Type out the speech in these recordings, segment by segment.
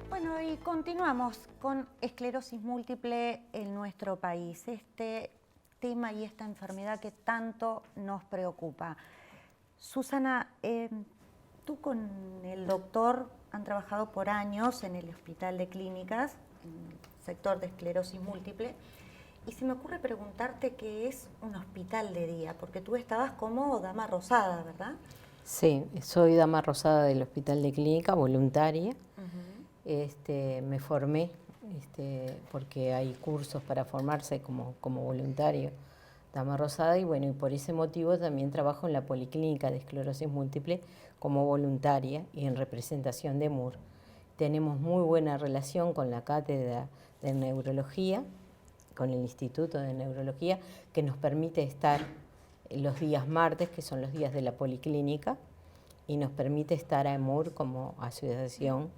Bueno, y continuamos con esclerosis múltiple en nuestro país, este tema y esta enfermedad que tanto nos preocupa. Susana, tú con el doctor han trabajado por años en el Hospital de Clínicas, en el sector de esclerosis múltiple, y se me ocurre preguntarte qué es un hospital de día, porque tú estabas como dama rosada, ¿verdad? Sí, soy dama rosada del Hospital de Clínica, voluntaria. Me formé porque hay cursos para formarse como voluntario dama rosada y bueno, y por ese motivo también trabajo en la Policlínica de Esclerosis Múltiple como voluntaria y en representación de EMUR. Tenemos muy buena relación con la cátedra de neurología, con el Instituto de Neurología, que nos permite estar los días martes, que son los días de la Policlínica, y nos permite estar a EMUR como asociación,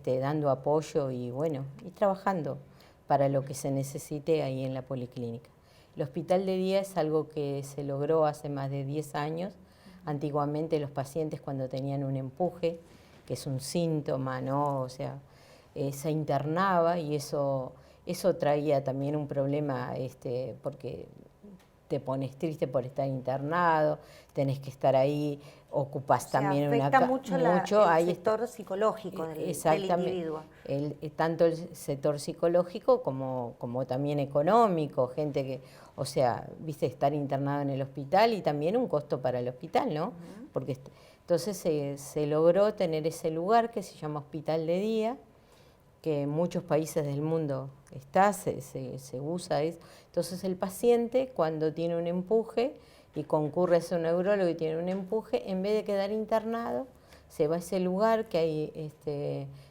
dando apoyo y bueno, y trabajando para lo que se necesite ahí en la Policlínica. El hospital de día es algo que se logró hace más de 10 años. Antiguamente los pacientes cuando tenían un empuje, que es un síntoma, ¿no? O sea, se internaba y eso traía también un problema porque te pones triste por estar internado, tenés que estar ahí, ocupas también afecta mucho el sector psicológico del individuo. Tanto el sector psicológico como también económico, gente que, o sea, viste, estar internado en el hospital y también un costo para el hospital, ¿no? Porque entonces se logró tener ese lugar que se llama Hospital de Día, que en muchos países del mundo se usa eso. Entonces el paciente cuando tiene un empuje y concurre a su neurólogo y tiene un empuje, en vez de quedar internado, se va a ese lugar que hay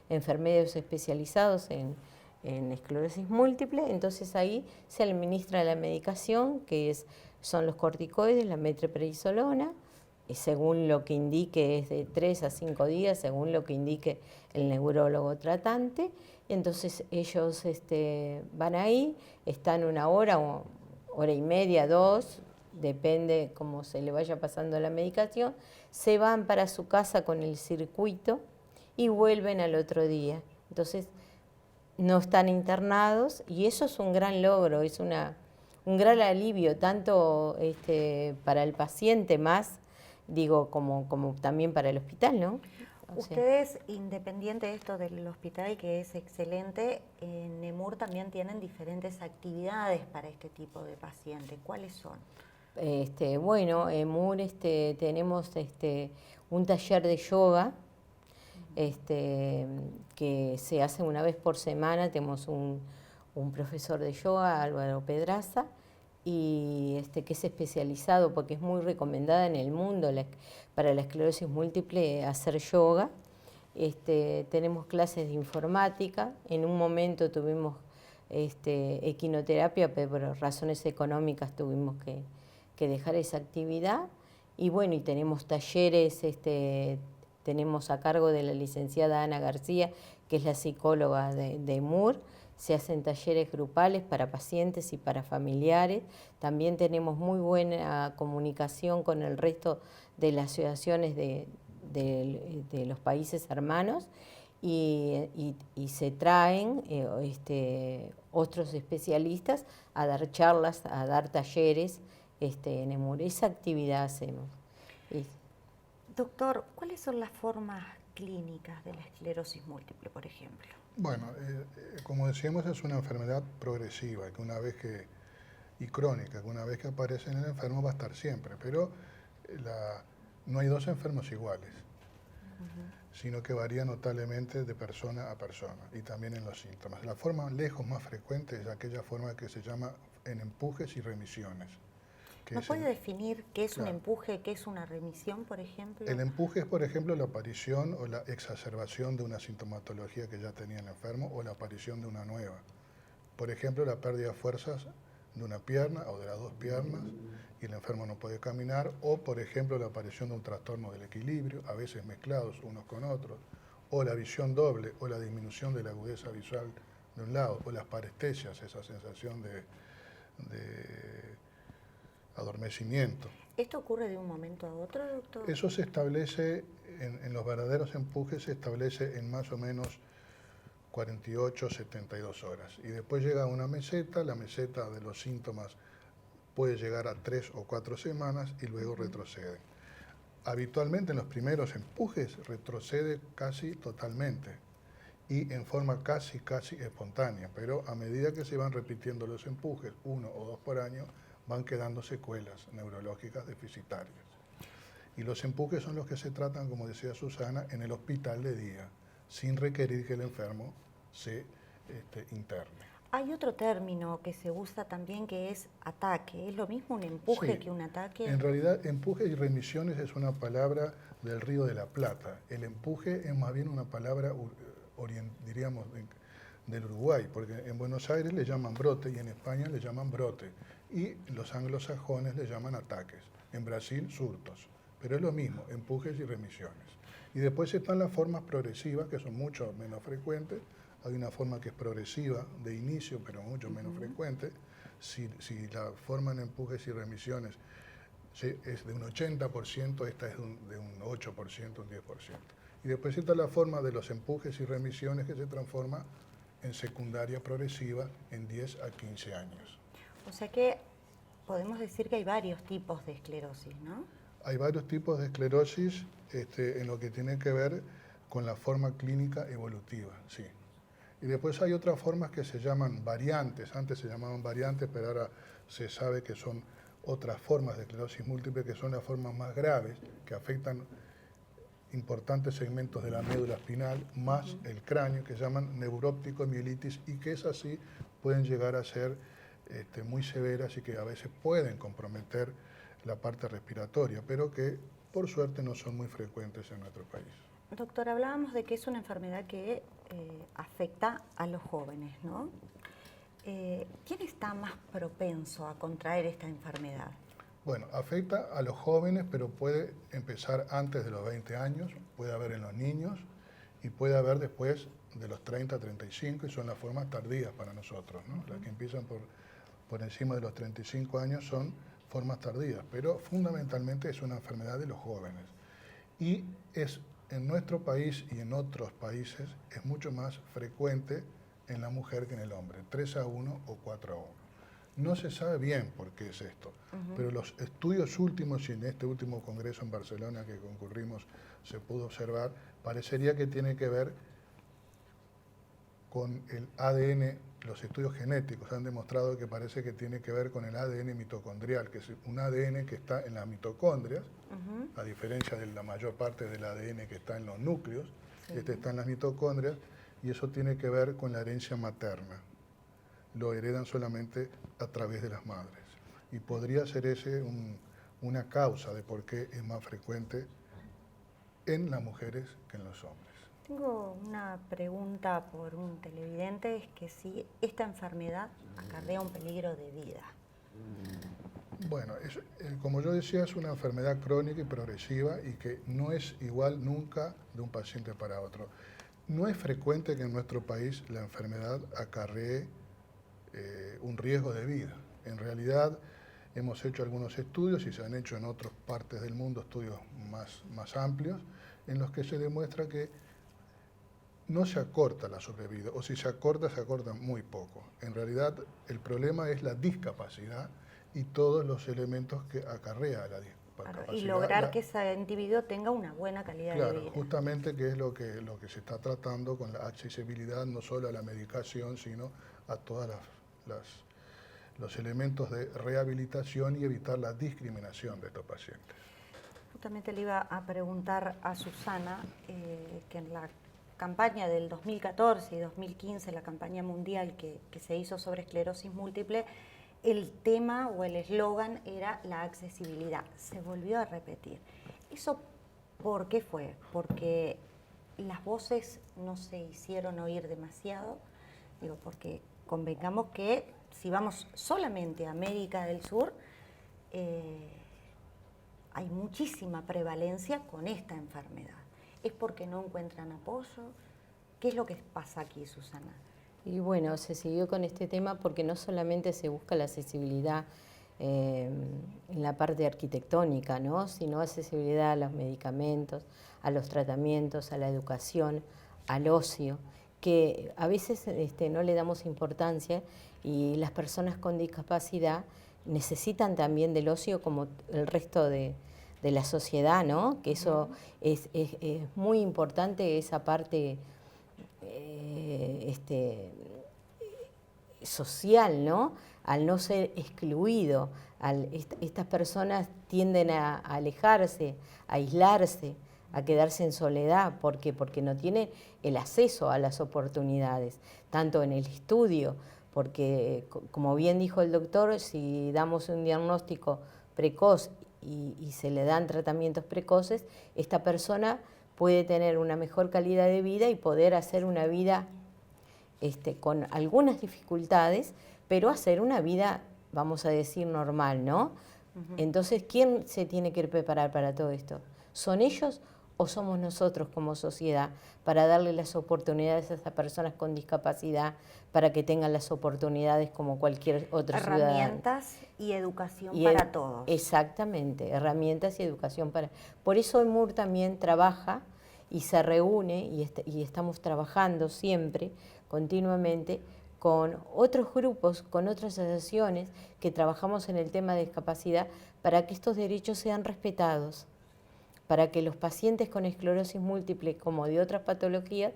enfermeros especializados en esclerosis múltiple, entonces ahí se administra la medicación son los corticoides, la metroprednisolona, y según lo que indique es de 3 a 5 días, según lo que indique el neurólogo tratante. Entonces ellos van ahí, están 1 hora, hora y media, 2, depende cómo se le vaya pasando la medicación, se van para su casa con el circuito y vuelven al otro día. Entonces no están internados y eso es un gran logro, es un gran alivio, tanto para el paciente más, digo, como también para el hospital, ¿no? Ustedes, independiente de esto del hospital, que es excelente, en EMUR también tienen diferentes actividades para este tipo de pacientes. ¿Cuáles son? Bueno, en EMUR tenemos un taller de yoga que se hace una vez por semana. Tenemos un profesor de yoga, Álvaro Pedraza, y que es especializado porque es muy recomendada en el mundo para la esclerosis múltiple hacer yoga. Tenemos clases de informática, en un momento tuvimos equinoterapia, pero por razones económicas tuvimos que dejar esa actividad. Y bueno, y tenemos talleres, tenemos a cargo de la licenciada Ana García, que es la psicóloga de EMUR. Se hacen talleres grupales para pacientes y para familiares. También tenemos muy buena comunicación con el resto de las asociaciones de los países hermanos y se traen otros especialistas a dar charlas, a dar talleres en EMUR. Esa actividad hacemos. Doctor, ¿cuáles son las formas clínicas de la esclerosis múltiple, por ejemplo? Bueno, como decíamos, es una enfermedad progresiva y crónica, que una vez que aparece en el enfermo va a estar siempre, pero no hay dos enfermos iguales, sino que varía notablemente de persona a persona y también en los síntomas. La forma lejos más frecuente es aquella forma que se llama en empujes y remisiones. ¿Me puede definir qué es un empuje, qué es una remisión, por ejemplo? El empuje es, por ejemplo, la aparición o la exacerbación de una sintomatología que ya tenía el enfermo o la aparición de una nueva. Por ejemplo, la pérdida de fuerzas de una pierna o de las dos piernas y el enfermo no puede caminar, o, por ejemplo, la aparición de un trastorno del equilibrio, a veces mezclados unos con otros, o la visión doble o la disminución de la agudeza visual de un lado, o las parestesias, esa sensación de adormecimiento. ¿Esto ocurre de un momento a otro, doctor? Eso se establece, en los verdaderos empujes se establece en más o menos 48, 72 horas. Y después llega una meseta, la meseta de los síntomas puede llegar a 3 o 4 semanas y luego retrocede. Habitualmente en los primeros empujes retrocede casi totalmente y en forma casi espontánea, pero a medida que se van repitiendo los empujes, 1 o 2 por año, van quedando secuelas neurológicas deficitarias. Y los empujes son los que se tratan, como decía Susana, en el hospital de día, sin requerir que el enfermo se interne. Hay otro término que se usa también que es ataque. ¿Es lo mismo un empuje Sí, que un ataque? en realidad, empuje y remisiones es una palabra del Río de la Plata. El empuje es más bien una palabra, diríamos, del Uruguay, porque en Buenos Aires le llaman brote y en España le llaman brote. Y los anglosajones le llaman ataques. En Brasil, surtos. Pero es lo mismo, empujes y remisiones. Y después están las formas progresivas, que son mucho menos frecuentes. Hay una forma que es progresiva de inicio, pero mucho menos frecuente. Si la forma en empujes y remisiones es de un 80%, esta es de un 8%, un 10%. Y después está la forma de los empujes y remisiones que se transforma en secundaria progresiva en 10 a 15 años. O sea que podemos decir que hay varios tipos de esclerosis, ¿no? Hay varios tipos de esclerosis en lo que tiene que ver con la forma clínica evolutiva, sí. Y después hay otras formas que se llaman variantes. Antes se llamaban variantes, pero ahora se sabe que son otras formas de esclerosis múltiple, que son las formas más graves, que afectan importantes segmentos de la médula espinal, más el cráneo, que llaman neuróptico mielitis, y que es así, pueden llegar a ser muy severas y que a veces pueden comprometer la parte respiratoria, pero que por suerte no son muy frecuentes en nuestro país. Doctor, hablábamos de que es una enfermedad que afecta a los jóvenes, ¿no? ¿Quién está más propenso a contraer esta enfermedad? Bueno, afecta a los jóvenes, pero puede empezar antes de los 20 años, puede haber en los niños y puede haber después de los 30 a 35, y son las formas tardías para nosotros, ¿no? Las que empiezan por encima de los 35 años son formas tardías, pero fundamentalmente es una enfermedad de los jóvenes. Y en nuestro país y en otros países es mucho más frecuente en la mujer que en el hombre, 3 a 1 o 4 a 1. No se sabe bien por qué es esto, pero los estudios últimos, y en este último congreso en Barcelona que concurrimos se pudo observar, parecería que tiene que ver con el ADN. Los estudios genéticos han demostrado que parece que tiene que ver con el ADN mitocondrial, que es un ADN que está en las mitocondrias, a diferencia de la mayor parte del ADN que está en los núcleos, este está en las mitocondrias, y eso tiene que ver con la herencia materna. Lo heredan solamente a través de las madres. Y podría ser ese una causa de por qué es más frecuente en las mujeres que en los hombres. Tengo una pregunta por un televidente, es que si esta enfermedad acarrea un peligro de vida. Bueno, como yo decía, es una enfermedad crónica y progresiva y que no es igual nunca de un paciente para otro. No es frecuente que en nuestro país la enfermedad acarree un riesgo de vida. En realidad hemos hecho algunos estudios y se han hecho en otras partes del mundo estudios más amplios en los que se demuestra que no se acorta la sobrevida, o si se acorta muy poco. En realidad el problema es la discapacidad y todos los elementos que acarrea la discapacidad. Y lograr que ese individuo tenga una buena calidad de vida. Justamente que es lo que se está tratando con la accesibilidad no solo a la medicación, sino a todos los elementos de rehabilitación y evitar la discriminación de estos pacientes. Justamente le iba a preguntar a Susana que en la campaña del 2014 y 2015, la campaña mundial que se hizo sobre esclerosis múltiple, el tema o el eslogan era la accesibilidad. Se volvió a repetir. ¿Eso por qué fue? ¿Porque las voces no se hicieron oír demasiado? Digo, porque convengamos que si vamos solamente a América del Sur, hay muchísima prevalencia con esta enfermedad. ¿Es porque no encuentran apoyo? ¿Qué es lo que pasa aquí, Susana? Y bueno, se siguió con este tema porque no solamente se busca la accesibilidad en la parte arquitectónica, ¿no? Sino accesibilidad a los medicamentos, a los tratamientos, a la educación, al ocio, que a veces no le damos importancia y las personas con discapacidad necesitan también del ocio como el resto de la sociedad, ¿no? Que eso es muy importante, esa parte social, ¿no? Al no ser excluido, estas personas tienden a alejarse, a aislarse, a quedarse en soledad. ¿Por qué? Porque no tienen el acceso a las oportunidades, tanto en el estudio, porque como bien dijo el doctor, si damos un diagnóstico precoz y se le dan tratamientos precoces, esta persona puede tener una mejor calidad de vida y poder hacer una vida con algunas dificultades, pero hacer una vida, vamos a decir, normal, ¿no? Entonces, ¿quién se tiene que preparar para todo esto? ¿Son ellos o somos nosotros como sociedad para darle las oportunidades a esas personas con discapacidad para que tengan las oportunidades como cualquier otro ciudadano? Herramientas y educación para todos. Exactamente, herramientas y educación para... Por eso el MUR también trabaja y se reúne y estamos trabajando siempre, continuamente, con otros grupos, con otras asociaciones que trabajamos en el tema de discapacidad para que estos derechos sean respetados, para que los pacientes con esclerosis múltiple, como de otras patologías,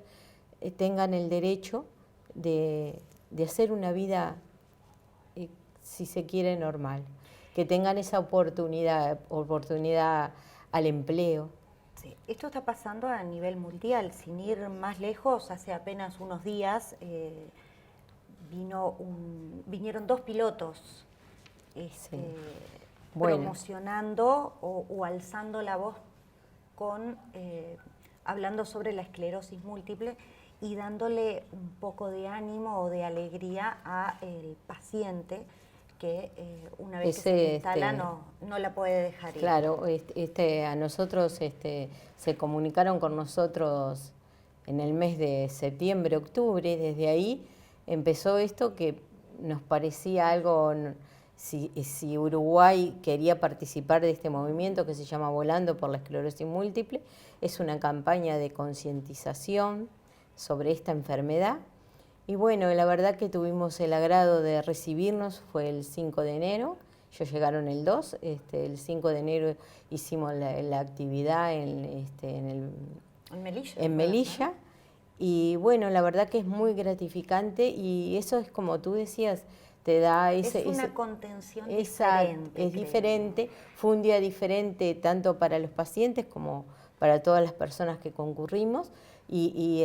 tengan el derecho de hacer una vida, si se quiere, normal, que tengan esa oportunidad al empleo. Sí, esto está pasando a nivel mundial, sin ir más lejos, hace apenas unos días vinieron 2 pilotos promocionando o alzando la voz hablando sobre la esclerosis múltiple y dándole un poco de ánimo o de alegría al paciente que una vez que se instala no la puede dejar ir. Claro, a nosotros se comunicaron con nosotros en el mes de septiembre, octubre, desde ahí empezó esto que nos parecía algo, si Uruguay quería participar de este movimiento que se llama Volando por la Esclerosis Múltiple, es una campaña de concientización sobre esta enfermedad. Y bueno, la verdad que tuvimos el agrado de recibirnos, fue el 5 de enero, ellos llegaron el 2, el 5 de enero hicimos la actividad en Melilla. Y bueno, la verdad que es muy gratificante y eso es como tú decías, te da es una contención diferente. Es diferente, fue un día diferente tanto para los pacientes como para todas las personas que concurrimos. Y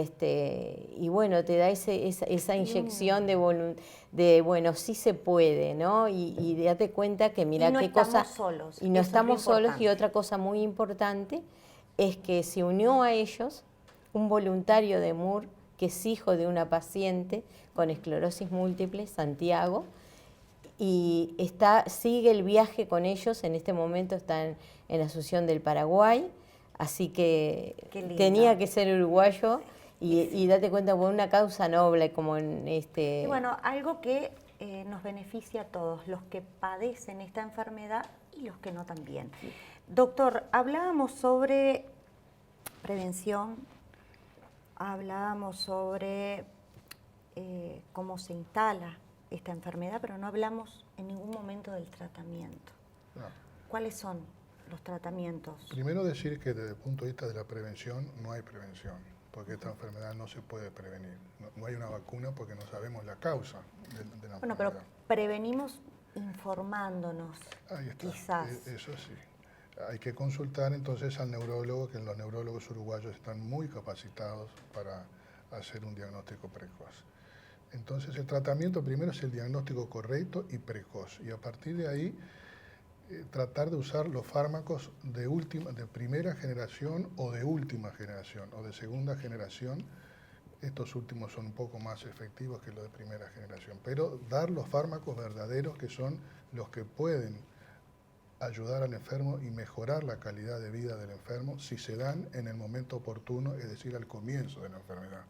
bueno, te da esa inyección de bueno, sí se puede, ¿no? Y date cuenta que mira qué cosa... Solos, y no estamos solos. Y otra cosa muy importante es que se unió a ellos un voluntario de MUR que es hijo de una paciente con esclerosis múltiple, Santiago, y sigue el viaje con ellos, en este momento está en Asunción del Paraguay, así que tenía que ser uruguayo y date cuenta, por una causa noble como en Y bueno, algo que nos beneficia a todos, los que padecen esta enfermedad y los que no también. Sí. Doctor, hablábamos sobre prevención, hablábamos sobre cómo se instala esta enfermedad, pero no hablamos en ningún momento del tratamiento. No. ¿Cuáles son los tratamientos? Primero decir que desde el punto de vista de la prevención no hay prevención, porque esta enfermedad no se puede prevenir. No hay una vacuna porque no sabemos la causa de la enfermedad. Pero prevenimos informándonos. Ahí está. Quizás. Eso sí. Hay que consultar entonces al neurólogo, que los neurólogos uruguayos están muy capacitados para hacer un diagnóstico precoz. Entonces el tratamiento primero es el diagnóstico correcto y precoz, y a partir de ahí tratar de usar los fármacos de primera generación o de última generación o de segunda generación. Estos últimos son un poco más efectivos que los de primera generación, pero dar los fármacos verdaderos que son los que pueden ayudar al enfermo y mejorar la calidad de vida del enfermo si se dan en el momento oportuno, es decir, al comienzo de la enfermedad.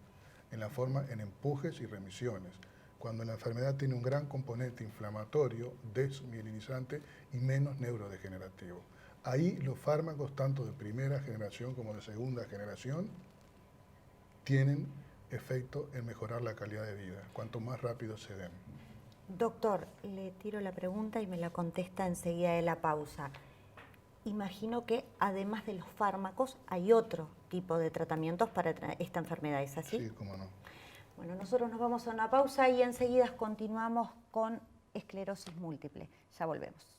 en empujes y remisiones, cuando la enfermedad tiene un gran componente inflamatorio, desmielinizante y menos neurodegenerativo. Ahí los fármacos, tanto de primera generación como de segunda generación, tienen efecto en mejorar la calidad de vida, cuanto más rápido se den. Doctor, le tiro la pregunta y me la contesta enseguida de la pausa. Imagino que además de los fármacos hay otro tipo de tratamientos para esta enfermedad, ¿es así? Sí, cómo no. Bueno, nosotros nos vamos a una pausa y enseguida continuamos con esclerosis múltiple. Ya volvemos.